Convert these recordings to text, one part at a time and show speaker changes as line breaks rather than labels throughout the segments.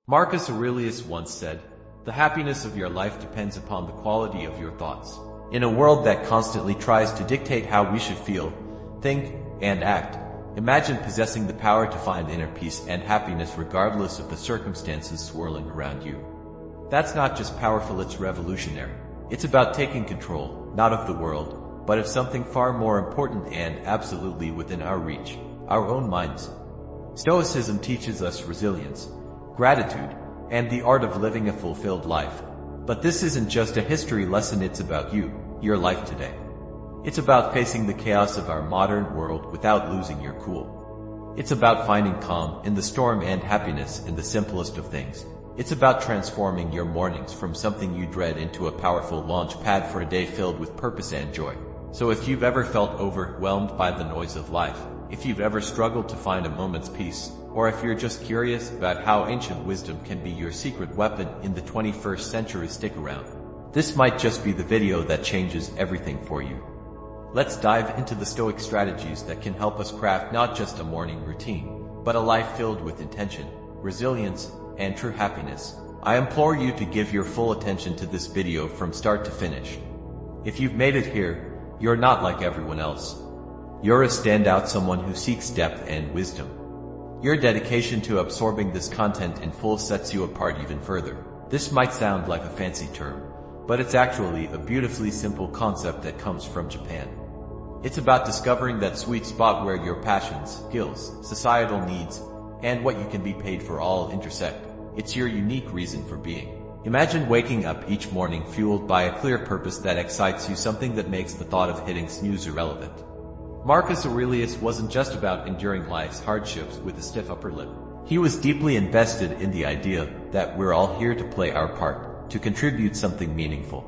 Marcus Aurelius once said, "The happiness of your life depends upon the quality of your thoughts." In a world that constantly tries to dictate how we should feel, think, and act, imagine possessing the power to find inner peace and happiness regardless of the circumstances swirling around you. That's not just powerful, it's revolutionary. It's about taking control, not of the world, but of something far more important and absolutely within our reach, our own minds. Stoicism teaches us resilience, gratitude, and the art of living a fulfilled life. But this isn't just a history lesson, it's about you, your life today. It's about facing the chaos of our modern world without losing your cool. It's about finding calm in the storm and happiness in the simplest of things. It's about transforming your mornings from something you dread into a powerful launch pad for a day filled with purpose and joy. So if you've ever felt overwhelmed by the noise of life, if you've ever struggled to find a moment's peace, or if you're just curious about how ancient wisdom can be your secret weapon in the 21st century, stick around. This might just be the video that changes everything for you. Let's dive into the Stoic strategies that can help us craft not just a morning routine, but a life filled with intention, resilience, and true happiness. I implore you to give your full attention to this video from start to finish. If you've made it here, you're not like everyone else. You're a standout, someone who seeks depth and wisdom. Your dedication to absorbing this content in full sets you apart even further. This might sound like a fancy term, but it's actually a beautifully simple concept that comes from Japan. It's about discovering that sweet spot where your passions, skills, societal needs, and what you can be paid for all intersect. It's your unique reason for being. Imagine waking up each morning fueled by a clear purpose that excites you, something that makes the thought of hitting snooze irrelevant. Marcus Aurelius wasn't just about enduring life's hardships with a stiff upper lip. He was deeply invested in the idea that we're all here to play our part, to contribute something meaningful.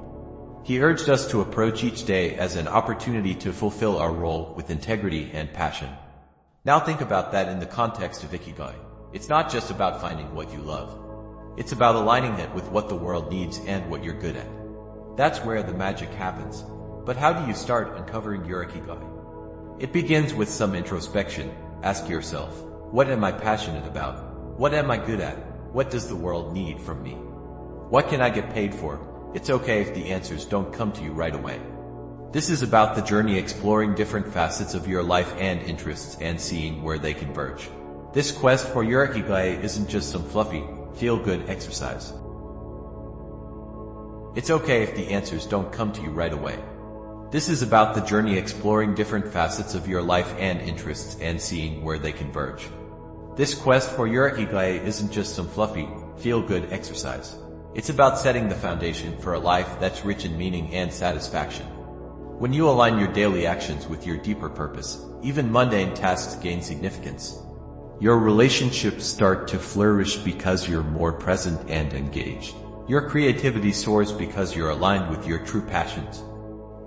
He urged us to approach each day as an opportunity to fulfill our role with integrity and passion. Now think about that in the context of Ikigai. It's not just about finding what you love. It's about aligning it with what the world needs and what you're good at. That's where the magic happens. But how do you start uncovering your Ikigai? It begins with some introspection. Ask yourself, what am I passionate about? What am I good at? What does the world need from me? What can I get paid for? It's okay if the answers don't come to you right away. This is about the journey, exploring different facets of your life and interests and seeing where they converge. This quest for your Ikigai isn't just some fluffy, feel-good exercise. It's okay if the answers don't come to you right away. This is about the journey, exploring different facets of your life and interests and seeing where they converge. This quest for your Ikigai isn't just some fluffy, feel-good exercise. It's about setting the foundation for a life that's rich in meaning and satisfaction. When you align your daily actions with your deeper purpose, even mundane tasks gain significance. Your relationships start to flourish because you're more present and engaged. Your creativity soars because you're aligned with your true passions.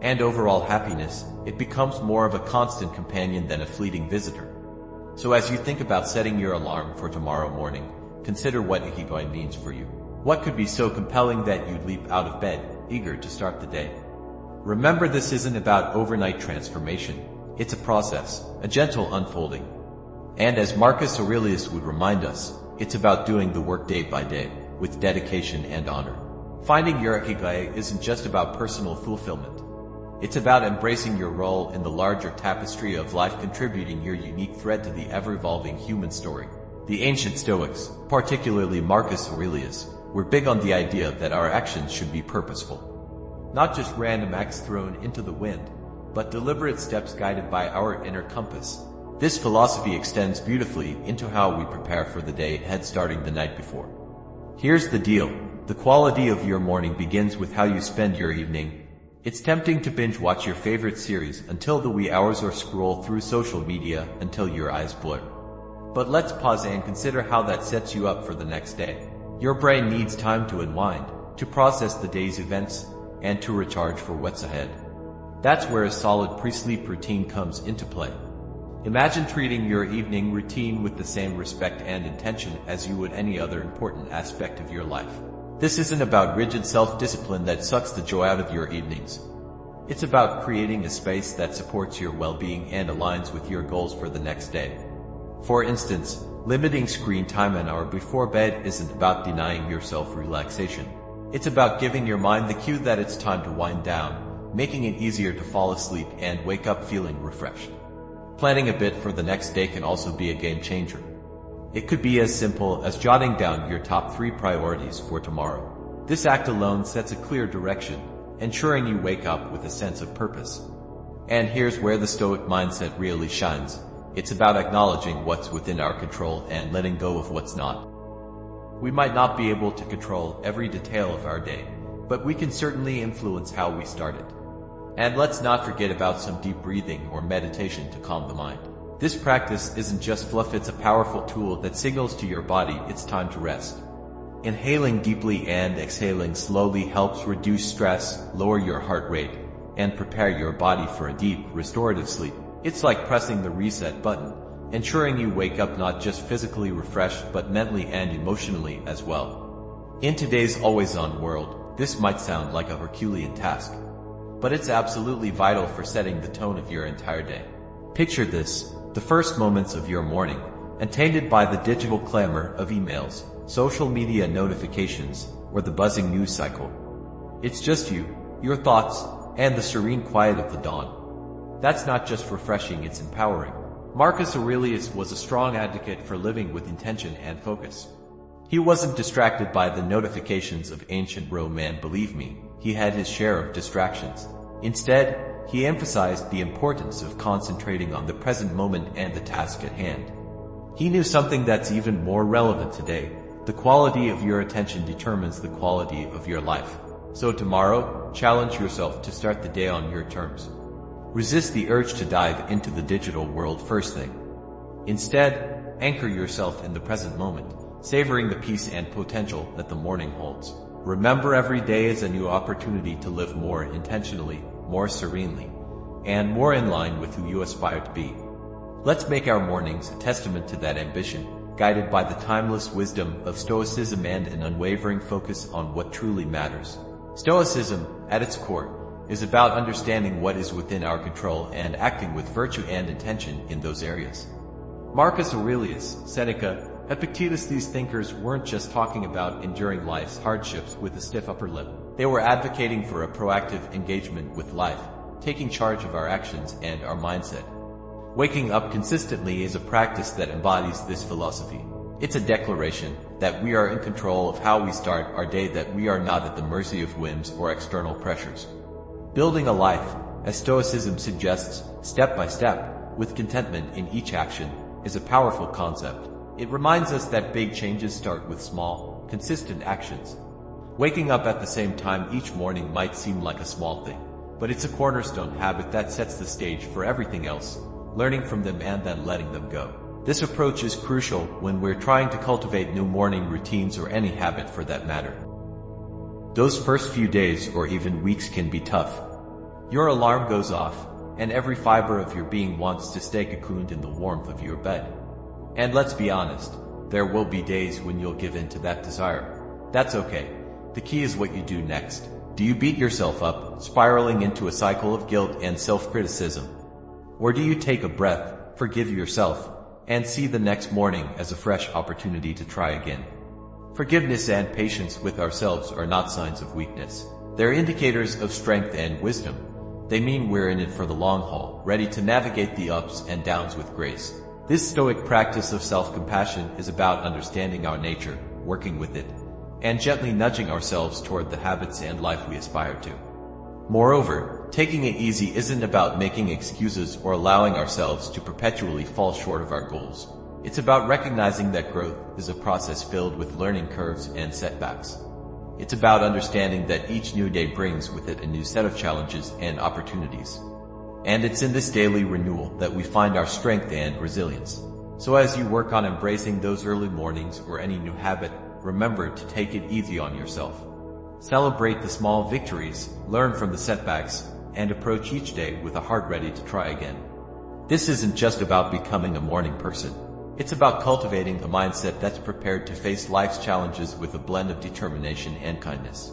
And overall happiness, it becomes more of a constant companion than a fleeting visitor. So as you think about setting your alarm for tomorrow morning, consider what Ikigai means for you. What could be so compelling that you'd leap out of bed, eager to start the day? Remember, this isn't about overnight transformation. It's a process, a gentle unfolding. And as Marcus Aurelius would remind us, it's about doing the work day by day, with dedication and honor. Finding your Ikigai isn't just about personal fulfillment. It's about embracing your role in the larger tapestry of life, contributing your unique thread to the ever-evolving human story. The ancient Stoics, particularly Marcus Aurelius, were big on the idea that our actions should be purposeful. Not just random acts thrown into the wind, but deliberate steps guided by our inner compass. This philosophy extends beautifully into how we prepare for the day ahead, starting the night before. Here's the deal. The quality of your morning begins with how you spend your evening. It's tempting to binge watch your favorite series until the wee hours or scroll through social media until your eyes blur. But let's pause and consider how that sets you up for the next day. Your brain needs time to unwind, to process the day's events, and to recharge for what's ahead. That's where a solid pre-sleep routine comes into play. Imagine treating your evening routine with the same respect and intention as you would any other important aspect of your life. This isn't about rigid self-discipline that sucks the joy out of your evenings. It's about creating a space that supports your well-being and aligns with your goals for the next day. For instance, limiting screen time an hour before bed isn't about denying yourself relaxation. It's about giving your mind the cue that it's time to wind down, making it easier to fall asleep and wake up feeling refreshed. Planning a bit for the next day can also be a game changer. It could be as simple as jotting down your top 3 priorities for tomorrow. This act alone sets a clear direction, ensuring you wake up with a sense of purpose. And here's where the Stoic mindset really shines. It's about acknowledging what's within our control and letting go of what's not. We might not be able to control every detail of our day, but we can certainly influence how we start it. And let's not forget about some deep breathing or meditation to calm the mind. This practice isn't just fluff, it's a powerful tool that signals to your body it's time to rest. Inhaling deeply and exhaling slowly helps reduce stress, lower your heart rate, and prepare your body for a deep, restorative sleep. It's like pressing the reset button, ensuring you wake up not just physically refreshed but mentally and emotionally as well. In today's always-on world, this might sound like a Herculean task, but it's absolutely vital for setting the tone of your entire day. Picture this, the first moments of your morning, untainted by the digital clamor of emails, social media notifications, or the buzzing news cycle. It's just you, your thoughts, and the serene quiet of the dawn. That's not just refreshing, it's empowering. Marcus Aurelius was a strong advocate for living with intention and focus. He wasn't distracted by the notifications of ancient Rome, and believe me, he had his share of distractions. Instead, he emphasized the importance of concentrating on the present moment and the task at hand. He knew something that's even more relevant today. The quality of your attention determines the quality of your life. So tomorrow, challenge yourself to start the day on your terms. Resist the urge to dive into the digital world first thing. Instead, anchor yourself in the present moment, savoring the peace and potential that the morning holds. Remember, every day is a new opportunity to live more intentionally, more serenely, and more in line with who you aspire to be. Let's make our mornings a testament to that ambition, guided by the timeless wisdom of Stoicism and an unwavering focus on what truly matters. Stoicism, at its core, is about understanding what is within our control and acting with virtue and intention in those areas. Marcus Aurelius, Seneca, Epictetus, these thinkers weren't just talking about enduring life's hardships with a stiff upper lip. They were advocating for a proactive engagement with life, taking charge of our actions and our mindset. Waking up consistently is a practice that embodies this philosophy. It's a declaration that we are in control of how we start our day, that we are not at the mercy of whims or external pressures. Building a life, as Stoicism suggests, step by step, with contentment in each action, is a powerful concept. It reminds us that big changes start with small, consistent actions. Waking up at the same time each morning might seem like a small thing, but it's a cornerstone habit that sets the stage for everything else, learning from them and then letting them go. This approach is crucial when we're trying to cultivate new morning routines, or any habit for that matter. Those first few days or even weeks can be tough. Your alarm goes off, and every fiber of your being wants to stay cocooned in the warmth of your bed. And let's be honest, there will be days when you'll give in to that desire. That's okay. The key is what you do next. Do you beat yourself up, spiraling into a cycle of guilt and self-criticism? Or do you take a breath, forgive yourself, and see the next morning as a fresh opportunity to try again? Forgiveness and patience with ourselves are not signs of weakness. They're indicators of strength and wisdom. They mean we're in it for the long haul, ready to navigate the ups and downs with grace. This Stoic practice of self-compassion is about understanding our nature, working with it, and gently nudging ourselves toward the habits and life we aspire to. Moreover, taking it easy isn't about making excuses or allowing ourselves to perpetually fall short of our goals. It's about recognizing that growth is a process filled with learning curves and setbacks. It's about understanding that each new day brings with it a new set of challenges and opportunities. And it's in this daily renewal that we find our strength and resilience. So as you work on embracing those early mornings or any new habit, remember to take it easy on yourself. Celebrate the small victories, learn from the setbacks, and approach each day with a heart ready to try again. This isn't just about becoming a morning person. It's about cultivating a mindset that's prepared to face life's challenges with a blend of determination and kindness.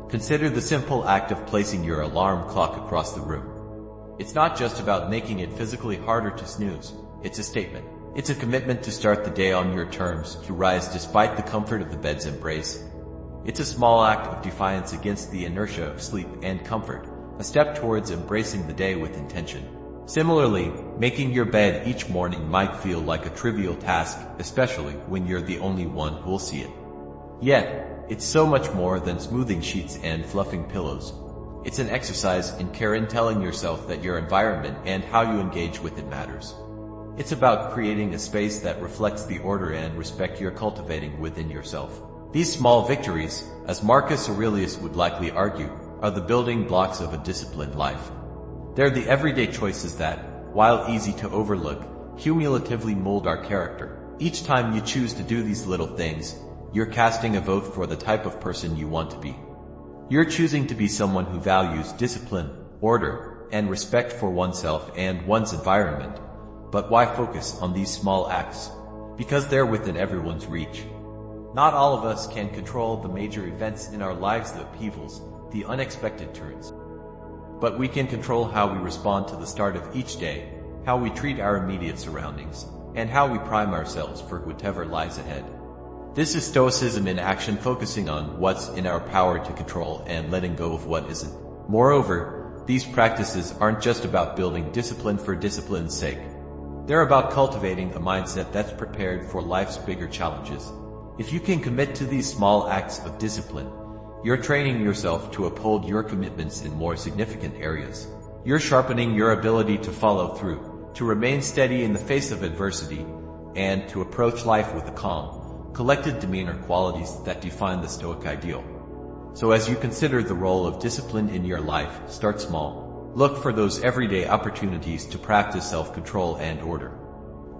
Consider the simple act of placing your alarm clock across the room. It's not just about making it physically harder to snooze. It's a statement. It's a commitment to start the day on your terms, to rise despite the comfort of the bed's embrace. It's a small act of defiance against the inertia of sleep and comfort, a step towards embracing the day with intention. Similarly, making your bed each morning might feel like a trivial task, especially when you're the only one who'll see it. Yet, it's so much more than smoothing sheets and fluffing pillows. It's an exercise in care in telling yourself that your environment and how you engage with it matters. It's about creating a space that reflects the order and respect you're cultivating within yourself. These small victories, as Marcus Aurelius would likely argue, are the building blocks of a disciplined life. They're the everyday choices that, while easy to overlook, cumulatively mold our character. Each time you choose to do these little things, you're casting a vote for the type of person you want to be. You're choosing to be someone who values discipline, order, and respect for oneself and one's environment. But why focus on these small acts? Because they're within everyone's reach. Not all of us can control the major events in our lives, the upheavals, the unexpected turns. But we can control how we respond to the start of each day, how we treat our immediate surroundings, and how we prime ourselves for whatever lies ahead. This is Stoicism in action, focusing on what's in our power to control and letting go of what isn't. Moreover, these practices aren't just about building discipline for discipline's sake. They're about cultivating a mindset that's prepared for life's bigger challenges. If you can commit to these small acts of discipline, you're training yourself to uphold your commitments in more significant areas. You're sharpening your ability to follow through, to remain steady in the face of adversity, and to approach life with the calm, collected demeanor qualities that define the Stoic ideal. So as you consider the role of discipline in your life, start small. Look for those everyday opportunities to practice self-control and order.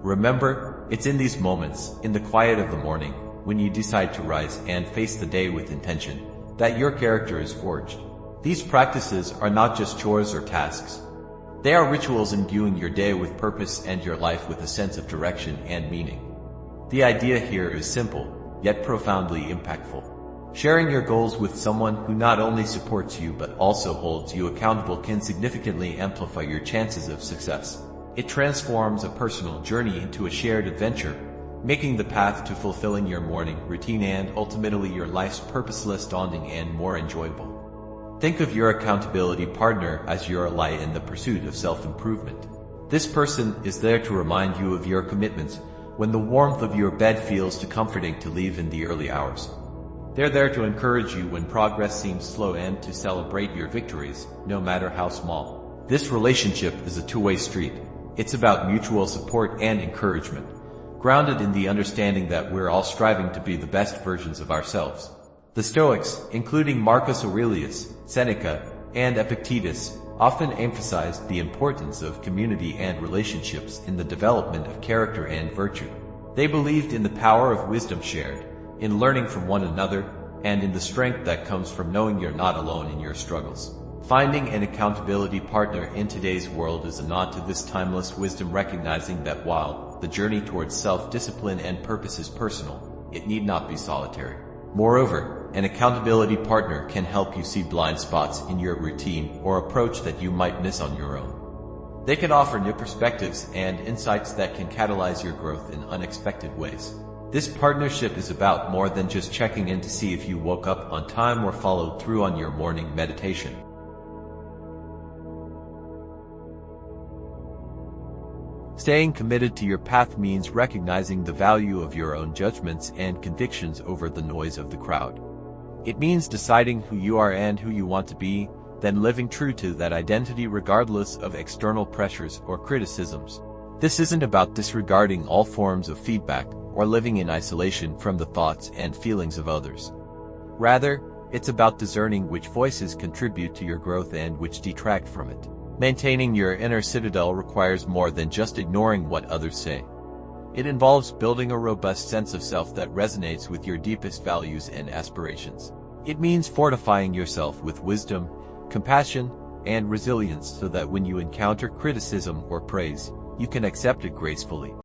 Remember, it's in these moments, in the quiet of the morning, when you decide to rise and face the day with intention, that your character is forged. These practices are not just chores or tasks. They are rituals imbuing your day with purpose and your life with a sense of direction and meaning. The idea here is simple, yet profoundly impactful. Sharing your goals with someone who not only supports you but also holds you accountable can significantly amplify your chances of success. It transforms a personal journey into a shared adventure, making the path to fulfilling your morning routine and ultimately your life's purpose less daunting and more enjoyable. Think of your accountability partner as your ally in the pursuit of self-improvement. This person is there to remind you of your commitments when the warmth of your bed feels too comforting to leave in the early hours. They're there to encourage you when progress seems slow and to celebrate your victories, no matter how small. This relationship is a two-way street. It's about mutual support and encouragement, grounded in the understanding that we're all striving to be the best versions of ourselves. The Stoics, including Marcus Aurelius, Seneca, and Epictetus, often emphasized the importance of community and relationships in the development of character and virtue. They believed in the power of wisdom shared, in learning from one another, and in the strength that comes from knowing you're not alone in your struggles. Finding an accountability partner in today's world is a nod to this timeless wisdom, recognizing that while the journey towards self-discipline and purpose is personal, it need not be solitary. Moreover, an accountability partner can help you see blind spots in your routine or approach that you might miss on your own. They can offer new perspectives and insights that can catalyze your growth in unexpected ways. This partnership is about more than just checking in to see if you woke up on time or followed through on your morning meditation. Staying committed to your path means recognizing the value of your own judgments and convictions over the noise of the crowd. It means deciding who you are and who you want to be, then living true to that identity regardless of external pressures or criticisms. This isn't about disregarding all forms of feedback or living in isolation from the thoughts and feelings of others. Rather, it's about discerning which voices contribute to your growth and which detract from it. Maintaining your inner citadel requires more than just ignoring what others say. It involves building a robust sense of self that resonates with your deepest values and aspirations. It means fortifying yourself with wisdom, compassion, and resilience so that when you encounter criticism or praise, you can accept it gracefully.